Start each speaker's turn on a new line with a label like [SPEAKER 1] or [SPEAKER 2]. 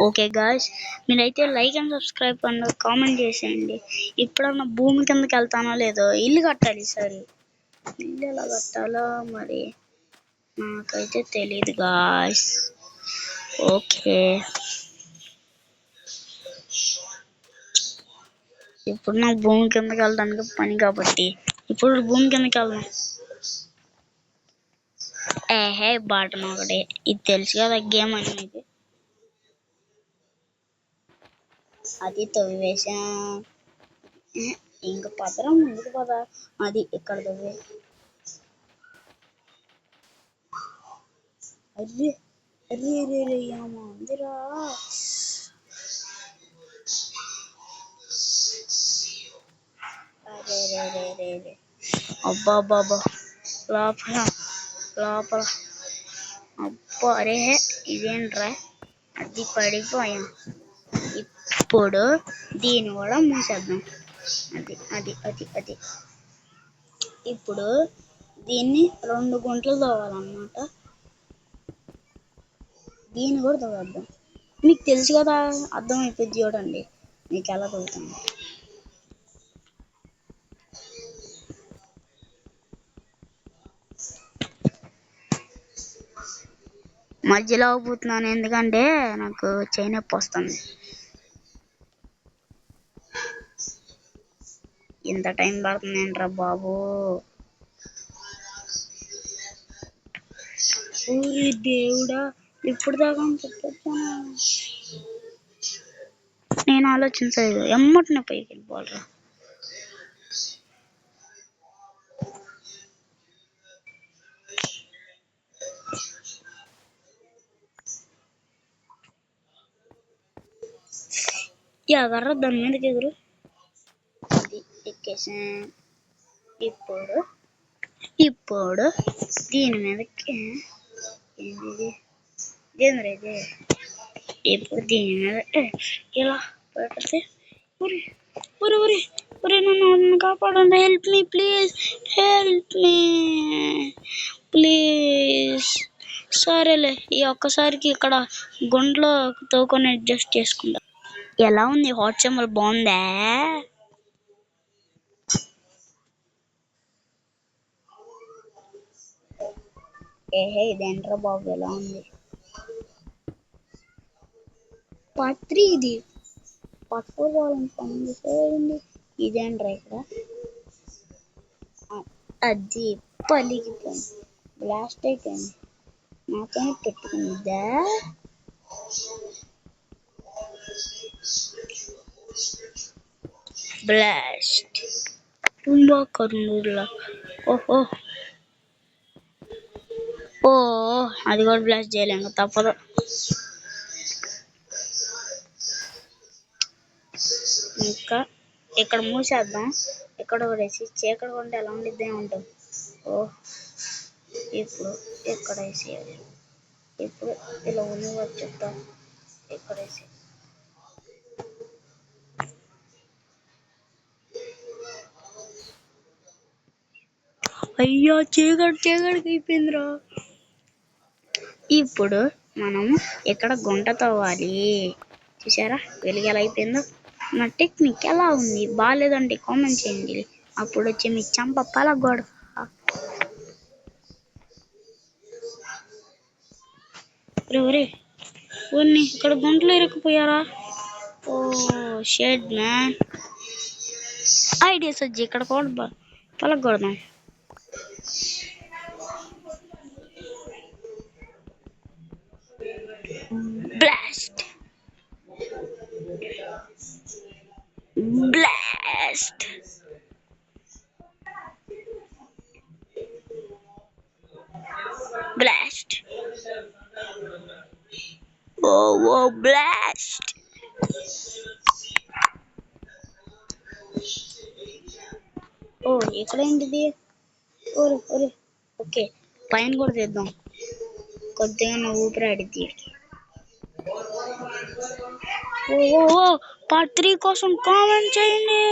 [SPEAKER 1] Okay guys, మీరైతే like and subscribe and comment చేసేయండి. ఇప్పుడన్నా భూమి కిందకి వెళ్తానో లేదో. ఇల్లు కట్టాలి ఈసారి. ఇల్లు ఎలా కట్టాలో మరి నాకైతే తెలియదు గాయ్స్. ఓకే, ఇప్పుడు నాకు భూమి కిందకి వెళ్ళడానికి పని కాబట్టి ఇప్పుడు భూమి కిందకి వెళ్దాం. ఏహే బటన్ ఒకటి, ఇది తెలుసు కదా గేమ్ అనేది. అది తవ్వేసా. ఇంకా పదరం ముందుకు పదా. అది ఇక్కడ తవ్వే. అర్రే అర్రే అర్రే అర్రే ఏమందిరా. అరే రే రే రే అబ్బా అబ్బా లోపల లోపల అబ్బా. అరే ఇదేంట్రా, అది పడిపోయాం. ఇప్పుడు దీన్ని కూడా మూసేద్దాం. అది అది అది అది ఇప్పుడు దీన్ని 2 గుంటలు తవ్వాలన్నమాట. దీన్ని కూడా తవ్వేద్దాం. మీకు తెలుసు కదా, అర్థమైపోద్ది చూడండి మీకు ఎలా తవ్వుతుంది. మధ్యలో ఆగిపోతున్నాను ఎందుకంటే నాకు చేయి నొప్పి వస్తుంది. ఇంత టైం పడుతుంది ఏంట్రా బాబు. ఊరి దేవుడా, ఇప్పుడు దాకా చెప్పొచ్చాను. నేను ఆలోచించలేదు, ఎమ్మటిన పైకి వెళ్ళిపోవాలరా. ఎగర్ర దాని మీదకి ఎగురు. అది ఎక్కేసా. ఇప్పుడు ఇప్పుడు దీని మీదకి ఏంది ఇది. ఇప్పుడు దీని మీద ఇలా పెడితే ఊరి ఊరి ఊరి ఊరి నన్ను కాపాడండి. Help me please, help me please. సరేలే, ఈ ఒక్కసారికి ఇక్కడ గుండ్లో తోకొని అడ్జస్ట్ చేసుకుంటా. ఎలా ఉంది హాట్ సింబల్, బాగుందా? ఏహే ఇదేంట్రా బాబు ఎలా ఉంది. పత్రి ఇది పట్టుకోవాలని పని. ఇదేంట్రా ఇక్కడ అది పలిగిపోయింది, బ్లాస్ట్ అయిపోయింది. నాతోనే పెట్టుకుందా. బ్లాస్ట్ కుంభకర్ణుల. ఓహో ఓ, అది కూడా బ్లాస్ట్ చేయలేము, తప్పదు. ఇంకా ఇక్కడ మూసేద్దాం. ఇక్కడ వేసి చీకటి కొంటే ఎలా ఉండిద్దే ఉంటుంది. ఓ, ఇప్పుడు ఇక్కడ వేసేయాలి. ఇప్పుడు ఇలా ఉంది చెప్తా. ఇక్కడ వేసి అయ్యో చీకటికి అయిపోయిందిరా. ఇప్పుడు మనం ఇక్కడ గుంట తవ్వాలి. చూసారా వెలుగు ఎలా అయిపోయిందో. నా టెక్నిక్ ఎలా ఉంది, బాగాలేదంటే కామెంట్ చేయండి. అప్పుడు వచ్చి మీ చంప పలగొడ. రే ఊరిని ఇక్కడ గుంటలో ఇరుక్కుపోయారా. ఓ షెడ్ మ్యాన్, ఐడియాస్ వచ్చి ఇక్కడ కూడా పలగొడదాం. Blast blast blast. ఓ ఓ బ్లాస్ట్. ఓ ఇక్కడ ఏంటిది. ఓరే ఓరే. ఓకే, పైన కూడా చేద్దాం. కొద్దిగా ఊపిరాడిద్ది. ఓ పార్ట్ 3 కోసం కామెంట్ చేయండి.